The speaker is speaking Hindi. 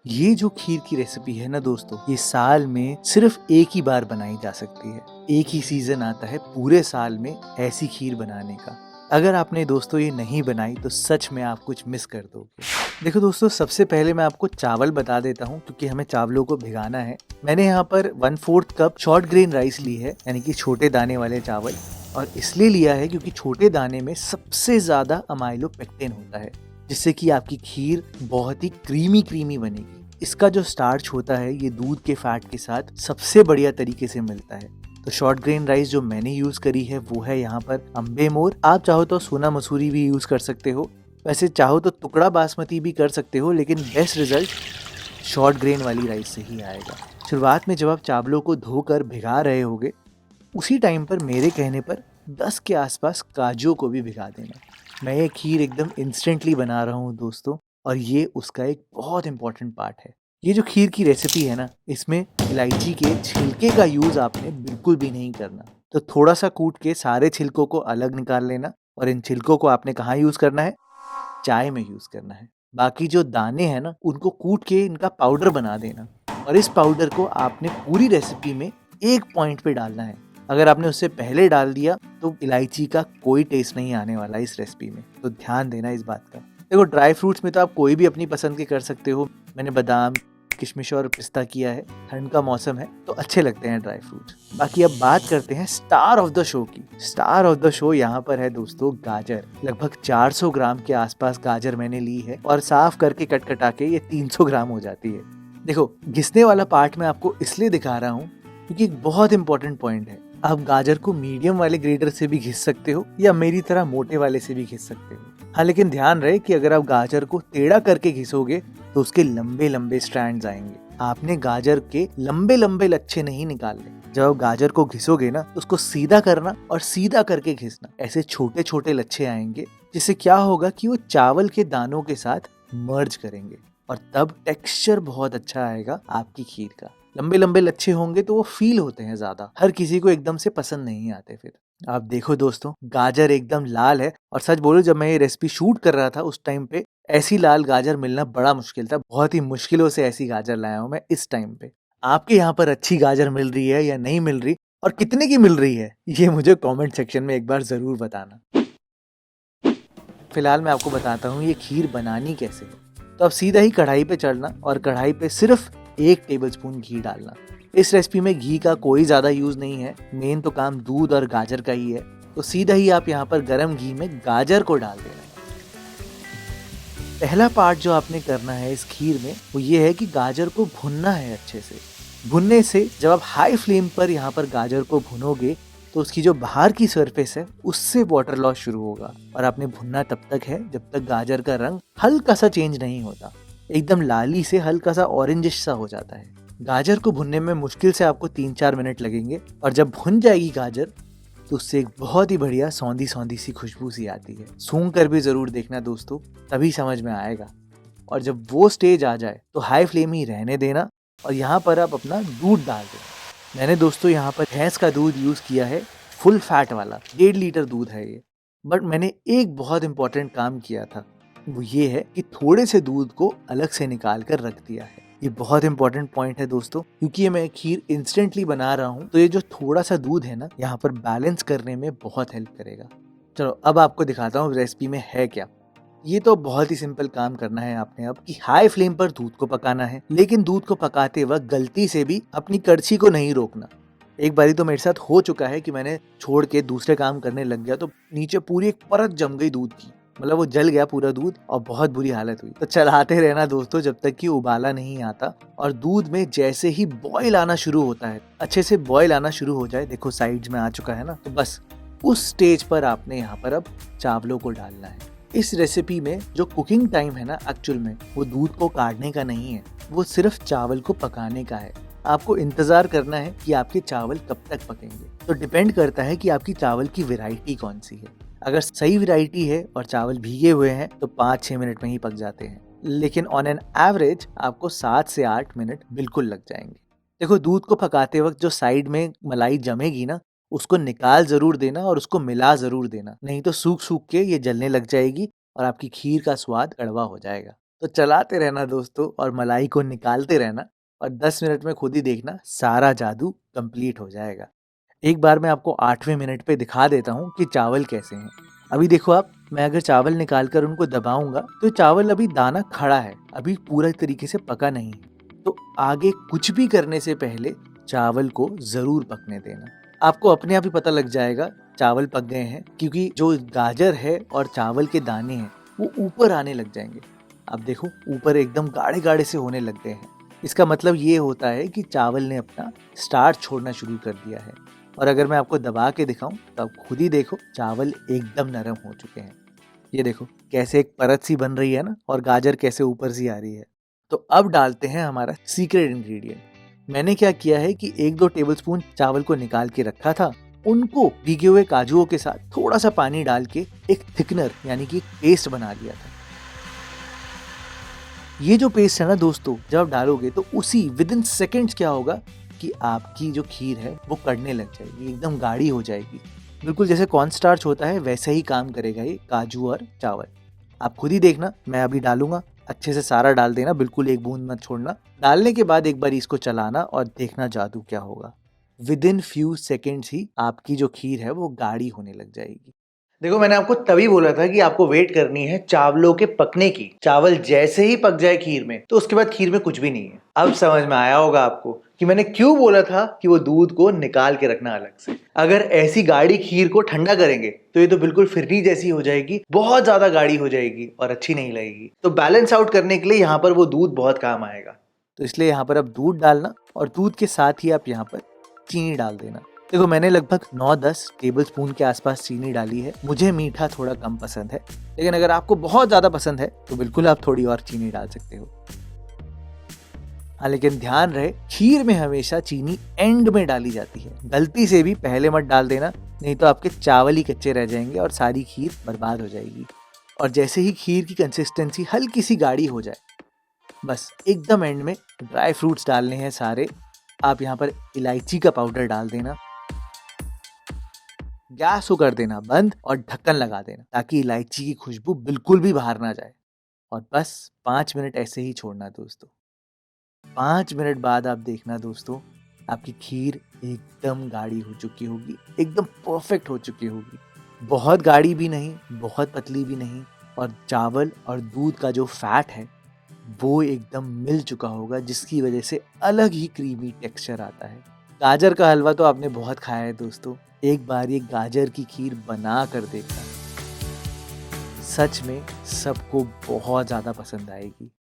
ये जो खीर की रेसिपी है ना दोस्तों, ये साल में सिर्फ एक ही बार बनाई जा सकती है। एक ही सीजन आता है पूरे साल में ऐसी खीर बनाने का। अगर आपने दोस्तों ये नहीं बनाई तो सच में आप कुछ मिस कर दोगे। देखो दोस्तों, सबसे पहले मैं आपको चावल बता देता हूँ क्योंकि हमें चावलों को भिगाना है। मैंने यहाँ पर 1/4 कप शॉर्ट ग्रेन राइस ली है, यानी कि छोटे दाने वाले चावल। और इसलिए लिया है क्योंकि छोटे दाने में सबसे ज्यादा अमाइलोपेक्टिन होता है, जिससे कि आपकी खीर बहुत ही क्रीमी क्रीमी बनेगी। इसका जो स्टार्च होता है ये दूध के फैट के साथ सबसे बढ़िया तरीके से मिलता है। तो शॉर्ट ग्रेन राइस जो मैंने यूज करी है वो है यहाँ पर अम्बे मोर। आप चाहो तो सोना मसूरी भी यूज कर सकते हो, वैसे चाहो तो टुकड़ा बासमती भी कर सकते हो, लेकिन बेस्ट रिजल्ट शॉर्ट ग्रेन वाली राइस से ही आएगा। शुरुआत में जब आप चावलों को धोकर भिगा रहे होगे, उसी टाइम पर मेरे कहने पर 10 के आसपास काजू को भी भिगा देना। मैं ये खीर एकदम इंस्टेंटली बना रहा हूँ दोस्तों, और ये उसका एक बहुत इंपॉर्टेंट पार्ट है। ये जो खीर की रेसिपी है ना, इसमें इलायची के छिलके का यूज आपने बिल्कुल भी नहीं करना। तो थोड़ा सा कूट के सारे छिलकों को अलग निकाल लेना, और इन छिलकों को आपने कहाँ यूज करना है? चाय में यूज करना है। बाकी जो दाने हैं ना, उनको कूट के इनका पाउडर बना देना, और इस पाउडर को आपने पूरी रेसिपी में एक पॉइंट पे डालना है। अगर आपने उससे पहले डाल दिया तो इलायची का कोई टेस्ट नहीं आने वाला इस रेसिपी में, तो ध्यान देना इस बात का। देखो, ड्राई फ्रूट्स में तो आप कोई भी अपनी पसंद के कर सकते हो। मैंने बादाम, किशमिश और पिस्ता किया है। ठंड का मौसम है तो अच्छे लगते हैं ड्राई फ्रूट्स। बाकी अब बात करते हैं स्टार ऑफ द शो की। स्टार ऑफ द शो यहाँ पर है दोस्तों गाजर। लगभग 400 ग्राम के आसपास गाजर मैंने ली है, और साफ करके कट कटा के ये 300 ग्राम हो जाती है। देखो, घिसने वाला पार्ट मैं आपको इसलिए दिखा रहा हूँ क्योंकि एक बहुत इंपॉर्टेंट पॉइंट है। आप गाजर को मीडियम वाले ग्रेटर से भी घिस सकते हो, या मेरी तरह मोटे वाले से भी घिस सकते हो। हाँ, लेकिन ध्यान रहे कि अगर आप गाजर को टेढ़ा करके घिसोगे तो उसके लंबे लंबे स्ट्रैंड्स आएंगे। आपने गाजर के लंबे लंबे लच्छे नहीं निकालने। जब आप गाजर को घिसोगे ना, तो उसको सीधा करना और सीधा करके घिसना। ऐसे छोटे छोटे लच्छे आएंगे, जिससे क्या होगा कि वो चावल के दानों के साथ मर्ज करेंगे, और तब टेक्सचर बहुत अच्छा आएगा आपकी खीर का। लंबे लंबे लच्छे होंगे तो वो फील होते हैं ज्यादा, हर किसी को एकदम से पसंद नहीं आते। फिर आप देखो दोस्तों, गाजर एकदम लाल है, और सच बोलो जब मैं ये रेसिपी शूट कर रहा था उस टाइम पे ऐसी लाल गाजर मिलना बड़ा मुश्किल था। बहुत ही मुश्किलों से ऐसी गाजर लाया हूं मैं इस टाइम पे। आपके यहाँ पर अच्छी गाजर मिल रही है या नहीं मिल रही, और कितने की मिल रही है, ये मुझे कमेंट सेक्शन में एक बार जरूर बताना। फिलहाल मैं आपको बताता हूँ ये खीर बनानी कैसे है। तो अब सीधा ही कढ़ाई पे चढ़ना, और कढ़ाई पे सिर्फ 1 टेबलस्पून घी डालना। इस रेसिपी में घी का कोई ज्यादा यूज नहीं है, मेन तो काम दूध और गाजर का ही है। तो सीधा ही आप यहाँ पर गरम घी में गाजर को डाल देना है। पहला पार्ट जो आपने करना है इस खीर में वो ये है कि गाजर को भुनना है अच्छे से। भुनने से जब आप हाई फ्लेम पर यहाँ पर गाजर को भुनोगे तो उसकी जो बाहर की सरफेस है उससे वाटर लॉस शुरू होगा, और आपने भुनना तब तक है जब तक गाजर का रंग हल्का सा चेंज नहीं होता। एकदम लाली से हल्का सा ऑरेंजिश सा हो जाता है। गाजर को भुनने में मुश्किल से आपको 3-4 मिनट लगेंगे, और जब भुन जाएगी गाजर तो उससे एक बहुत ही बढ़िया सौंधी सौंधी सी खुशबू सी आती है। सूंघ कर भी जरूर देखना दोस्तों, तभी समझ में आएगा। और जब वो स्टेज आ जाए तो हाई फ्लेम ही रहने देना, और यहाँ पर आप अपना दूध डाल देना। मैंने दोस्तों यहाँ पर भैंस का दूध यूज किया है, फुल फैट वाला 1.5 लीटर दूध है ये। बट मैंने एक बहुत इंपॉर्टेंट काम किया था, वो ये है कि थोड़े से दूध को अलग से निकाल कर रख दिया है। ये बहुत इंपॉर्टेंट पॉइंट है दोस्तों, क्योंकि ये मैं खीर इंस्टेंटली बना रहा हूँ, तो ये जो थोड़ा सा दूध है ना, यहाँ पर बैलेंस करने में बहुत हेल्प करेगा। चलो अब आपको दिखाता हूँ रेसिपी में है क्या। ये तो बहुत ही सिंपल काम करना है आपने अब, कि हाई फ्लेम पर दूध को पकाना है, लेकिन दूध को पकाते वक्त गलती से भी अपनी कड़छी को नहीं रोकना। एक बारी तो मेरे साथ हो चुका है कि मैंने छोड़ के दूसरे काम करने लग गया, तो नीचे पूरी एक परत जम गई दूध की। मतलब वो जल गया पूरा दूध, और बहुत बुरी हालत हुई। तो चलाते रहना दोस्तों जब तक कि उबाला नहीं आता, और दूध में जैसे ही बॉईल आना शुरू होता है, अच्छे से बॉईल आना शुरू हो जाए, देखो साइड्स में आ चुका है ना, तो बस उस स्टेज पर आपने यहाँ पर अब चावलों को डालना है। इस रेसिपी में जो कुकिंग टाइम है ना, एक्चुअल में वो दूध को काढ़ने का नहीं है, वो सिर्फ चावल को पकाने का है। आपको इंतजार करना है कि आपके चावल कब तक पकेंगे। तो डिपेंड करता है कि आपकी चावल की वैरायटी कौन सी है। अगर सही वैरायटी है और चावल भीगे हुए हैं तो 5-6 मिनट में ही पक जाते हैं, लेकिन ऑन एन एवरेज आपको 7 से 8 मिनट बिल्कुल लग जाएंगे। देखो, दूध को पकाते वक्त जो साइड में मलाई जमेगी ना, उसको निकाल जरूर देना, और उसको मिला जरूर देना, नहीं तो सूख सूख के ये जलने लग जाएगी और आपकी खीर का स्वाद कड़वा हो जाएगा। तो चलाते रहना दोस्तों और मलाई को निकालते रहना और 10 मिनट में खुद ही देखना सारा जादू कंप्लीट हो जाएगा। एक बार मैं आपको 8वें मिनट पे दिखा देता हूँ कि चावल कैसे हैं। अभी देखो आप, मैं अगर चावल निकाल कर उनको दबाऊंगा तो चावल अभी दाना खड़ा है, अभी पूरा तरीके से पका नहीं है। तो आगे कुछ भी करने से पहले चावल को जरूर पकने देना। आपको अपने आप ही पता लग जाएगा चावल पक गए हैं, क्योंकि जो गाजर है और चावल के दाने हैं वो ऊपर आने लग जाएंगे। अब देखो ऊपर एकदम गाढ़े गाढ़े से होने लग गए हैं। इसका मतलब ये होता है कि चावल ने अपना स्टार्च छोड़ना शुरू कर दिया है। और अगर मैं आपको दबा के दिखाऊं तो आप खुद ही देखो चावल एकदम नरम हो चुके हैं। ये देखो कैसे एक परत सी बन रही है ना, और गाजर कैसे ऊपर सी आ रही है। तो अब डालते हैं हमारा सीक्रेट इंग्रेडिएंट। मैंने क्या किया है कि 1-2 टेबलस्पून चावल को निकाल के रखा था, उनको भीगे हुए काजुओं के साथ थोड़ा सा पानी डाल के एक थिकनर यानी कि एक पेस्ट बना लिया था। ये जो पेस्ट है ना दोस्तों, जब आप डालोगे तो उसी विदिन सेकेंड्स क्या होगा कि आपकी जो खीर है वो कड़ने लग जाएगी, एकदम गाढ़ी हो जाएगी। बिल्कुल जैसे कॉर्न स्टार्च होता है वैसे ही काम करेगा ये काजू और चावल। आप खुद ही देखना, मैं अभी डालूंगा, अच्छे से सारा डाल देना, बिल्कुल एक बूंद मत छोड़ना। डालने के बाद एक बार इसको चलाना और देखना जादू क्या होगा। विदिन फ्यू सेकेंड्स ही आपकी जो खीर है वो गाढ़ी होने लग जाएगी। देखो मैंने आपको तभी बोला था कि आपको वेट करनी है चावलों के पकने की। चावल जैसे ही पक जाए खीर में तो उसके बाद खीर में कुछ भी नहीं है। अब समझ में आया होगा आपको कि मैंने क्यों बोला था कि वो दूध को निकाल के रखना अलग से। अगर ऐसी गाढ़ी खीर को ठंडा करेंगे तो ये तो बिल्कुल फिरनी जैसी हो जाएगी, बहुत ज्यादा गाढ़ी हो जाएगी और अच्छी नहीं लगेगी। तो बैलेंस आउट करने के लिए यहाँ पर वो दूध बहुत काम आएगा। तो इसलिए यहाँ पर अब दूध डालना और दूध के साथ ही आप यहाँ पर चीनी डाल देना। देखो मैंने लगभग 9-10 टेबल स्पून के आसपास चीनी डाली है। मुझे मीठा थोड़ा कम पसंद है, लेकिन अगर आपको बहुत ज़्यादा पसंद है तो बिल्कुल आप थोड़ी और चीनी डाल सकते हो। हाँ लेकिन ध्यान रहे, खीर में हमेशा चीनी एंड में डाली जाती है, गलती से भी पहले मत डाल देना, नहीं तो आपके चावल ही कच्चे रह जाएंगे और सारी खीर बर्बाद हो जाएगी। और जैसे ही खीर की कंसिस्टेंसी हल्की सी गाढ़ी हो जाए, बस एकदम एंड में ड्राई फ्रूट्स डालने हैं सारे। आप यहाँ पर इलायची का पाउडर डाल देना, गैस को कर देना बंद और ढक्कन लगा देना ताकि इलायची की खुशबू बिल्कुल भी बाहर ना जाए। और बस 5 मिनट ऐसे ही छोड़ना दोस्तों। 5 मिनट बाद आप देखना दोस्तों, आपकी खीर एकदम गाढ़ी हो चुकी होगी, एकदम परफेक्ट हो चुकी होगी। बहुत गाढ़ी भी नहीं, बहुत पतली भी नहीं, और चावल और दूध का जो फैट है वो एकदम मिल चुका होगा, जिसकी वजह से अलग ही क्रीमी टेक्सचर आता है। गाजर का हलवा तो आपने बहुत खाया है दोस्तों, एक बार ये गाजर की खीर बना कर देखना, सच में सबको बहुत ज़्यादा पसंद आएगी।